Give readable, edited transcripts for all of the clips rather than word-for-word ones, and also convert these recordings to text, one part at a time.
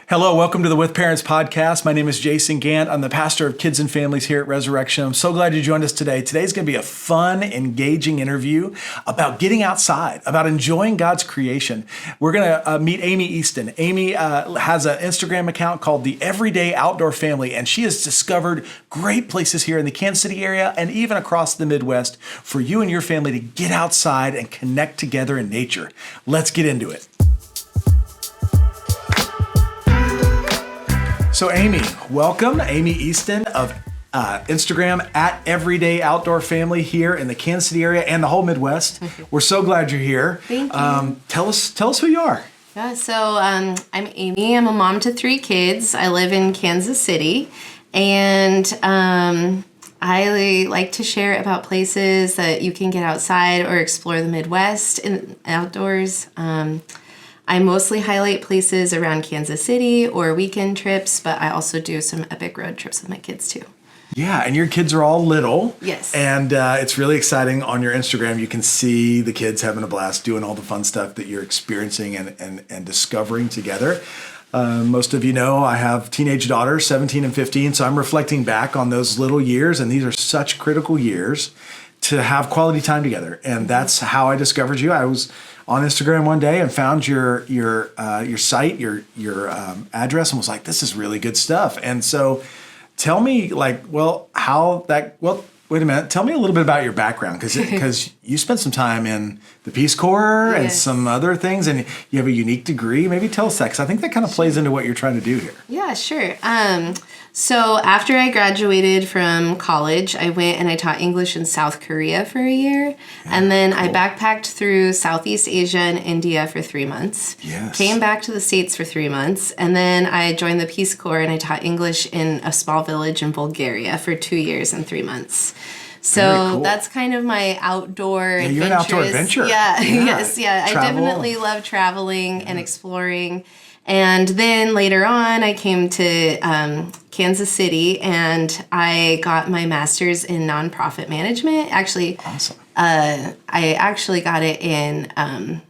Hello, welcome to the With Parents podcast. My name is Jason Gant. I'm the pastor of kids and families here at Resurrection. I'm so glad you joined us today. Today's going to be a fun, engaging interview about getting outside, about enjoying God's creation. We're going to meet Amy Easton. Amy has an Instagram account called The Everyday Outdoor Family, and she has discovered great places here in the Kansas City area and even across the Midwest for you and your family to get outside and connect together in nature. Let's get into it. So Amy, welcome. Amy Easton of Instagram at Everyday Outdoor Family here in the Kansas City area and the whole Midwest. We're so glad you're here. Thank you. Tell us who you are. Yeah, so I'm Amy. I'm a mom to 3 kids. I live in Kansas City, and I like to share about places that you can get outside or explore the Midwest and outdoors. I mostly highlight places around Kansas City or weekend trips, but I also do some epic road trips with my kids too. Yeah, and your kids are all little. Yes. And it's really exciting. On your Instagram, you can see the kids having a blast doing all the fun stuff that you're experiencing and discovering together. Most of you know I have teenage daughters, 17 and 15, so I'm reflecting back on those little years, and these are such critical years to have quality time together. And that's how I discovered you. I was on Instagram one day and found your site, your address, and was like, this is really good stuff. And so tell me, wait a minute. Tell me a little bit about your background, because you spent some time in the Peace Corps and some other things, and you have a unique degree. Maybe tell us that, because I think that kind of plays into what you're trying to do here. Yeah, sure. So after I graduated from college, I went and I taught English in South Korea for a year. And then I backpacked through Southeast Asia and India for 3 months. Yes. Came back to the States for 3 months. And then I joined the Peace Corps and I taught English in a small village in Bulgaria for 2 years and 3 months. So cool. That's kind of my outdoor adventures. You're an outdoor adventurer. Yeah. Yes. Travel. I definitely love traveling and exploring. And then later on, I came to Kansas City, and I got my master's in nonprofit management. Actually, awesome. I actually got it in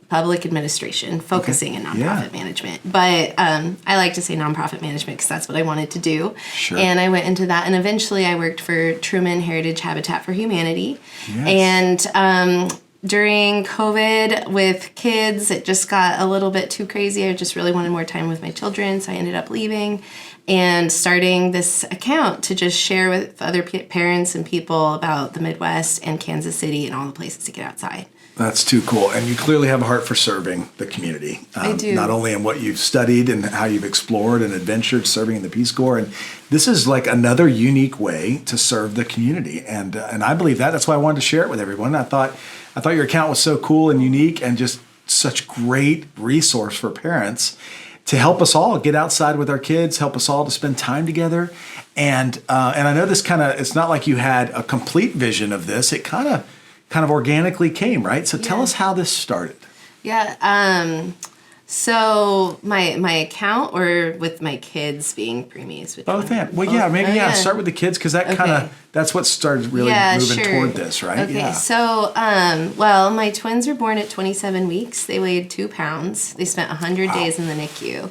public administration, focusing in nonprofit management. But I like to say nonprofit management because that's what I wanted to do. Sure. And I went into that, and eventually I worked for Truman Heritage Habitat for Humanity. Yes. And during COVID with kids, it just got a little bit too crazy. I just really wanted more time with my children, so I ended up leaving and starting this account to just share with other parents and people about the Midwest and Kansas City and all the places to get outside. That's too cool. And you clearly have a heart for serving the community. I do. Not only in what you've studied and how you've explored and adventured serving in the Peace Corps. And this is like another unique way to serve the community. And I believe that. That's why I wanted to share it with everyone. I thought your account was so cool and unique and just such great resource for parents to help us all get outside with our kids, help us all to spend time together. And I know this it's not like you had a complete vision of this. It kind of organically came, right? So tell us how this started. Yeah. So my account, or with my kids being preemies? Both. Well, start with the kids, because that that's what started really moving toward this, right? Okay. Yeah. So, my twins were born at 27 weeks. They weighed 2 pounds. They spent 100 days in the NICU.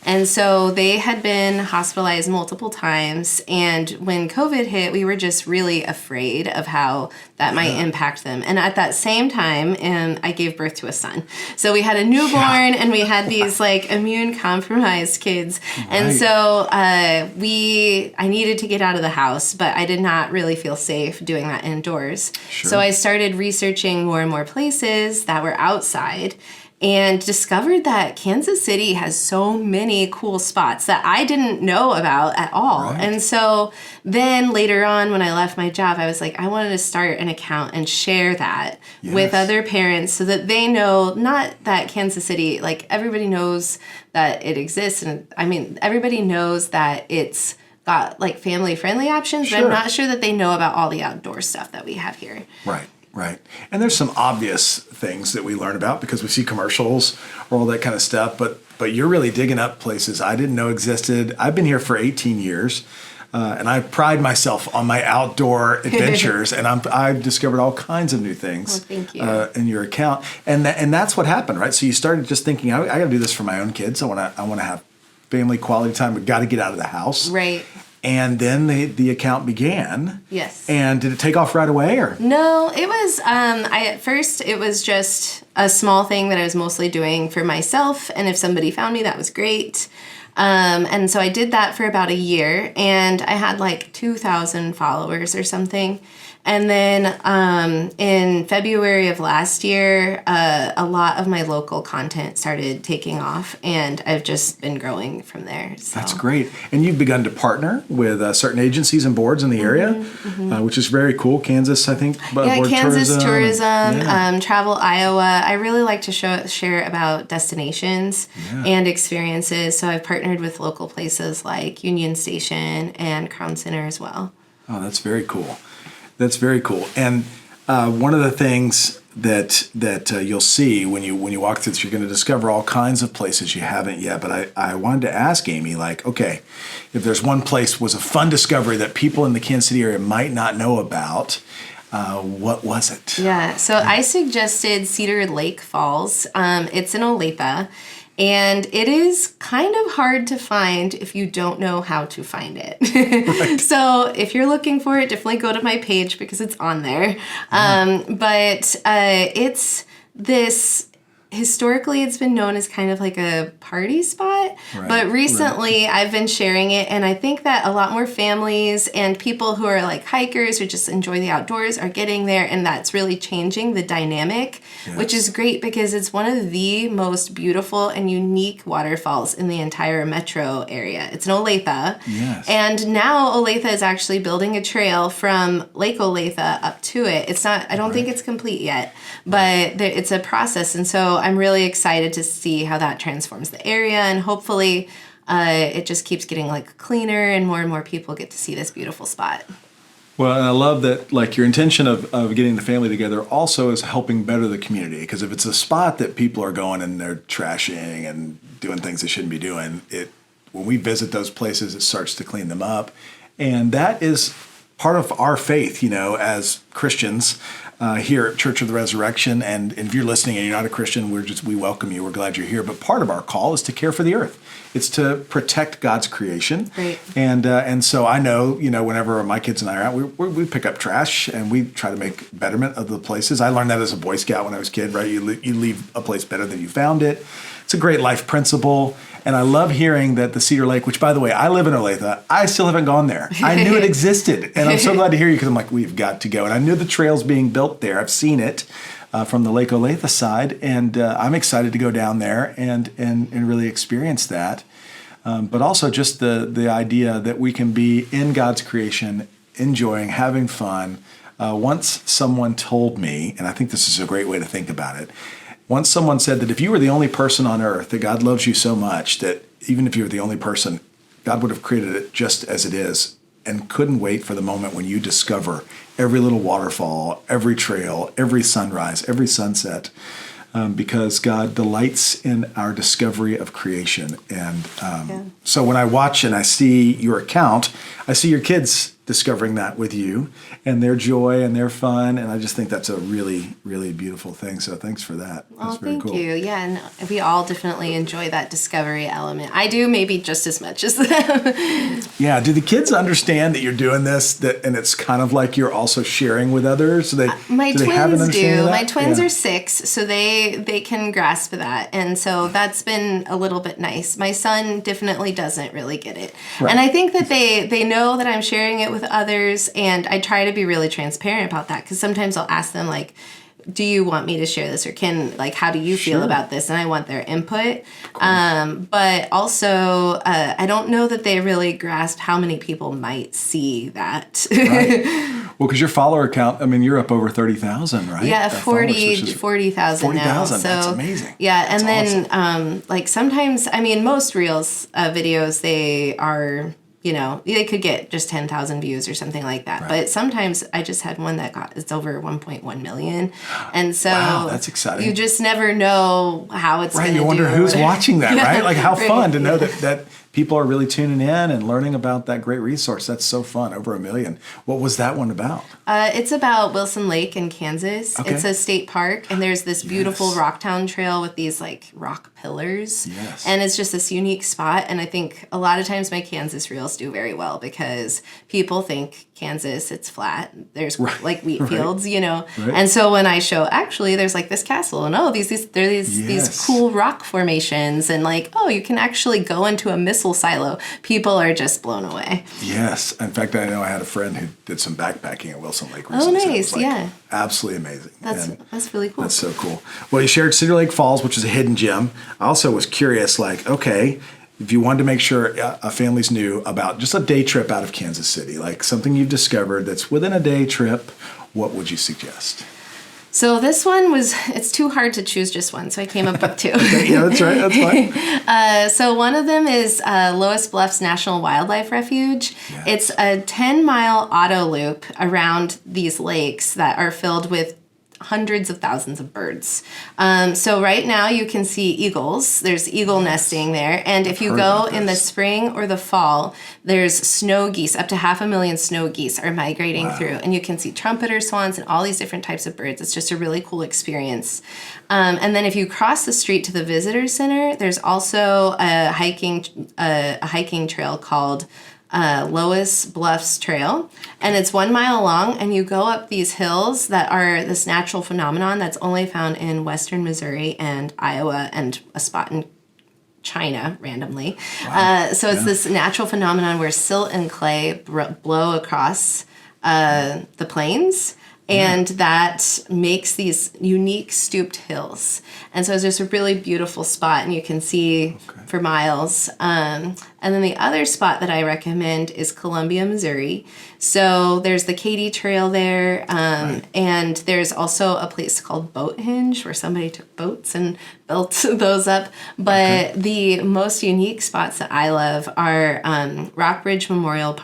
And so they had been hospitalized multiple times. And when COVID hit, we were just really afraid of how that might impact them. And at that same time, I gave birth to a son. So we had a newborn and we had these immune compromised kids. Right. And so I needed to get out of the house, but I did not really feel safe doing that indoors. Sure. So I started researching more and more places that were outside, and discovered that Kansas City has so many cool spots that I didn't know about at all. Right. And so then later on, when I left my job, I was like, I wanted to start an account and share that with other parents so that they know, not that Kansas City, everybody knows that it exists. And I mean, everybody knows that it's got family-friendly options, but I'm not sure that they know about all the outdoor stuff that we have here. Right. Right. And there's some obvious things that we learn about because we see commercials or all that kind of stuff. But you're really digging up places I didn't know existed. I've been here for 18 years. And I pride myself on my outdoor adventures, and I've discovered all kinds of new things. Thank you. In your account, and that's what happened, right? So you started just thinking, I got to do this for my own kids. I want to have family quality time. We've got to get out of the house. Right. And then the account began. Yes. And did it take off right away, or? No, it was, at first it was just a small thing that I was mostly doing for myself. And if somebody found me, that was great. And so I did that for about a year, and I had like 2,000 followers or something. And then in February of last year, a lot of my local content started taking off, and I've just been growing from there. So. That's great. And you've begun to partner with certain agencies and boards in the area, which is very cool. Kansas, I think. Board Kansas Tourism, Travel Iowa. I really like to share about destinations and experiences. So I've partnered with local places like Union Station and Crown Center as well. Oh, that's very cool. That's very cool. And one of the things that you'll see when you walk through this, you're going to discover all kinds of places you haven't yet. But I wanted to ask Amy, like, okay, if there's one place was a fun discovery that people in the Kansas City area might not know about, what was it? Yeah, so I suggested Cedar Lake Falls. It's in Olathe. And it is kind of hard to find if you don't know how to find it. Right. So if you're looking for it, definitely go to my page because it's on there. But it's this, historically it's been known as kind of like a party spot. Right. But recently I've been sharing it, and I think that a lot more families and people who are like hikers or just enjoy the outdoors are getting there, and that's really changing the dynamic, which is great because it's one of the most beautiful and unique waterfalls in the entire metro area. It's in Olathe. Yes. And now Olathe is actually building a trail from Lake Olathe up to it. It's not, I don't think it's complete yet, but it's a process. And so I'm really excited to see how that transforms the area, and hopefully it just keeps getting like cleaner and more people get to see this beautiful spot. Well, and I love that, like, your intention of getting the family together also is helping better the community. Because if it's a spot that people are going and they're trashing and doing things they shouldn't be doing, when we visit those places, it starts to clean them up. And that is part of our faith, as Christians here at Church of the Resurrection. And if you're listening and you're not a Christian, we welcome you. We're glad you're here. But part of our call is to care for the earth. It's to protect God's creation. Right. And so I know, whenever my kids and I are out, we pick up trash and we try to make betterment of the places. I learned that as a Boy Scout when I was a kid, right? You leave a place better than you found it. It's a great life principle. And I love hearing that the Cedar Lake, which, by the way, I live in Olathe. I still haven't gone there. I knew it existed. And I'm so glad to hear you because I'm like, we've got to go. And I knew the trail's being built there. I've seen it from the Lake Olathe side. And I'm excited to go down there and really experience that. But also just the idea that we can be in God's creation, enjoying, having fun. Once someone told me, and I think this is a great way to think about it, once someone said that if you were the only person on earth, that God loves you so much that even if you were the only person, God would have created it just as it is and couldn't wait for the moment when you discover every little waterfall, every trail, every sunrise, every sunset, because God delights in our discovery of creation. And so when I watch and I see your account, I see your kids discovering that with you and their joy and their fun. And I just think that's a really, really beautiful thing. So thanks for that. That's very cool. Thank you. Yeah, and we all definitely enjoy that discovery element. I do, maybe just as much as them. Yeah. Do the kids understand that you're doing this, and it's kind of like you're also sharing with others? So my twins do. My twins are 6, so they can grasp that. And so that's been a little bit nice. My son definitely doesn't really get it. Right. And I think that they know that I'm sharing it with others, and I try to be really transparent about that, because sometimes I'll ask them, like, do you want me to share this, or how do you feel about this? And I want their input. But also, I don't know that they really grasp how many people might see that. Right. Well, because your follower count, I mean, you're up over 30,000, right? Yeah, 40,000 now. 40,000, that's amazing. Yeah, that's and awesome. then sometimes, I mean, most Reels videos, they are... they could get just 10,000 views or something like that. Right. But sometimes I just had one that it's over 1.1 million. And so wow, that's exciting. You just never know how it's going to do. You wonder who's watching that, right? Like how fun to know that people are really tuning in and learning about that great resource. That's so fun. Over 1 million. What was that one about? It's about Wilson Lake in Kansas. Okay. It's a state park, and there's this beautiful Rocktown trail with these like rock pillars. Yes. And it's just this unique spot. And I think a lot of times my Kansas reels do very well because people think Kansas, it's flat. There's like wheat fields, you know. Right. And so when I show, actually, there's like this castle, and these cool rock formations, and like, oh, you can actually go into a missile silo. People are just blown away. Yes. In fact, I know I had a friend who did some backpacking at Wilson Lake recently. Oh, So it nice. was, Yeah. Absolutely amazing. That's really cool. That's so cool. Well, you shared Cedar Lake Falls, which is a hidden gem. I also was curious, like, okay, if you wanted to make sure families knew about just a day trip out of Kansas City, like something you've discovered that's within a day trip, what would you suggest? So this one it's too hard to choose just one, so I came up with two. Okay, yeah, that's right. That's fine. So one of them is Lois Bluffs National Wildlife Refuge. Yeah. It's a 10-mile auto loop around these lakes that are filled with hundreds of thousands of birds. So right now you can see eagles. There's eagle nesting there. And if you go in the spring or the fall, there's snow geese. Up to 500,000 snow geese are migrating through. And you can see trumpeter swans and all these different types of birds. It's just a really cool experience. And then if you cross the street to the visitor center, there's also a hiking trail called Lois Bluffs Trail, and it's 1 mile long, and you go up these hills that are this natural phenomenon that's only found in western Missouri and Iowa and a spot in China randomly. So it's this natural phenomenon where silt and clay blow across the plains. And that makes these unique stooped hills. And so it's just a really beautiful spot, and you can see for miles. And then the other spot that I recommend is Columbia, Missouri. So there's the Katy Trail there, and there's also a place called Boat Hinge where somebody took boats and built those up. But the most unique spots that I love are Rockbridge Memorial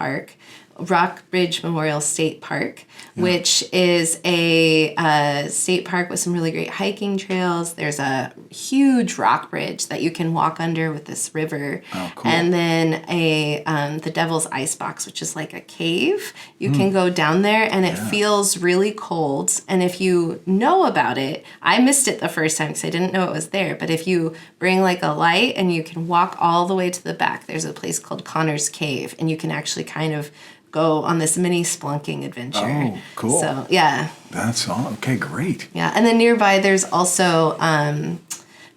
State Park, which is a state park with some really great hiking trails. There's a huge rock bridge that you can walk under with this river. Oh, cool. And then the Devil's Icebox, which is like a cave. You can go down there, and it feels really cold. And if you know about it, I missed it the first time because I didn't know it was there. But if you bring like a light and you can walk all the way to the back, there's a place called Connor's Cave, and you can actually kind of go on this mini splunking adventure. Oh, cool. So, yeah. That's all. Okay, great. Yeah, and then nearby there's also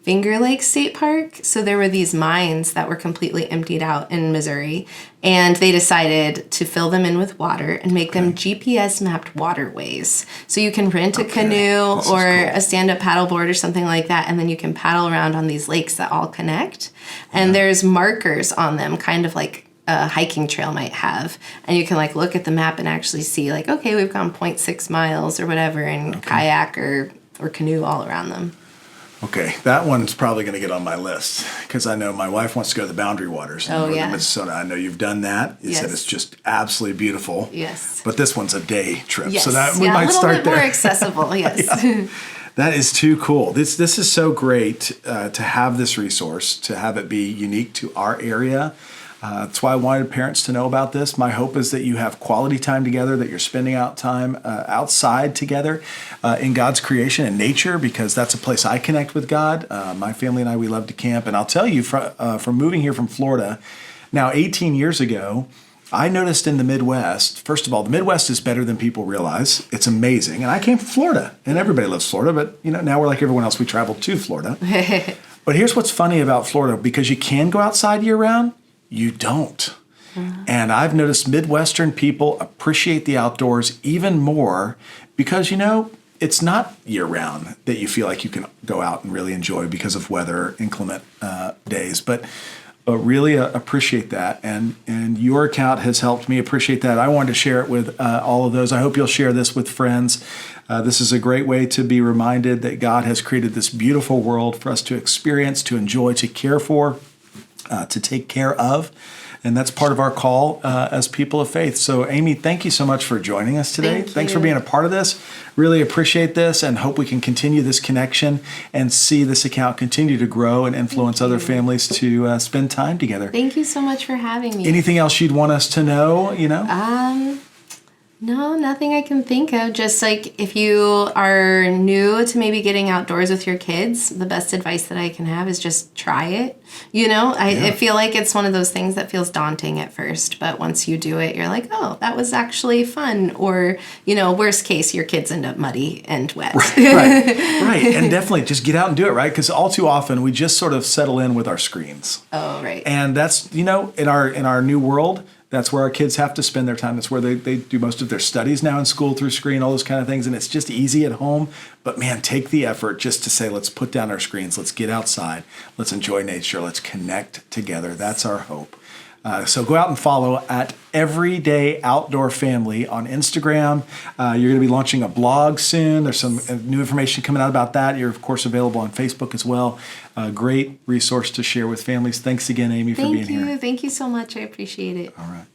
Finger Lake State Park. So there were these mines that were completely emptied out in Missouri, and they decided to fill them in with water and make them GPS mapped waterways. So you can rent a canoe or a stand-up paddleboard or something like that, and then you can paddle around on these lakes that all connect. And there's markers on them, kind of like a hiking trail might have, and you can like look at the map and actually see like, okay, we've gone 0.6 miles or whatever, and kayak or canoe all around them. Okay, that one's probably going to get on my list because I know my wife wants to go to the Boundary Waters in northern Minnesota. I know you've done that. You said it's just absolutely beautiful. Yes. But this one's a day trip, Yes. so that we might a little start bit there. more accessible. Yes. That is too cool. This is so great to have this resource, to have it be unique to our area. That's why I wanted parents to know about this. My hope is that you have quality time together, that you're spending out time outside together in God's creation and nature, because that's a place I connect with God. My family and I, we love to camp. And I'll tell you, from moving here from Florida, now 18 years ago, I noticed in the Midwest, first of all, the Midwest is better than people realize. It's amazing. And I came from Florida, and everybody loves Florida, but now we're like everyone else. We traveled to Florida. But here's what's funny about Florida, because you can go outside year-round, you don't. And I've noticed Midwestern people appreciate the outdoors even more because, it's not year-round that you feel like you can go out and really enjoy because of weather, inclement days. But really appreciate that. And your account has helped me appreciate that. I wanted to share it with all of those. I hope you'll share this with friends. This is a great way to be reminded that God has created this beautiful world for us to experience, to enjoy, to care for, to take care of. And that's part of our call as people of faith. So, Amy, thank you so much for joining us today. Thank you. Thanks for being a part of this. really appreciate this and hope we can continue this connection and see this account continue to grow and influence other families to spend time together. Thank you so much for having me. Anything else you'd want us to know, No, nothing I can think of. Just like if you are new to maybe getting outdoors with your kids, the best advice that I can have is just try it. I feel like it's one of those things that feels daunting at first, but once you do it, you're like, oh, that was actually fun. Or, worst case, your kids end up muddy and wet. Right. And definitely just get out and do it, right? Because all too often we just sort of settle in with our screens. Oh, right. And that's, in our new world, that's where our kids have to spend their time. That's where they do most of their studies now in school through screen, all those kind of things. And it's just easy at home. But man, take the effort just to say, let's put down our screens. Let's get outside. Let's enjoy nature. Let's connect together. That's our hope. So go out and follow at Everyday Outdoor Family on Instagram. You're going to be launching a blog soon. There's some new information coming out about that. You're, of course, available on Facebook as well. Great resource to share with families. Thanks again, Amy, for being here. Thank you so much. I appreciate it. All right.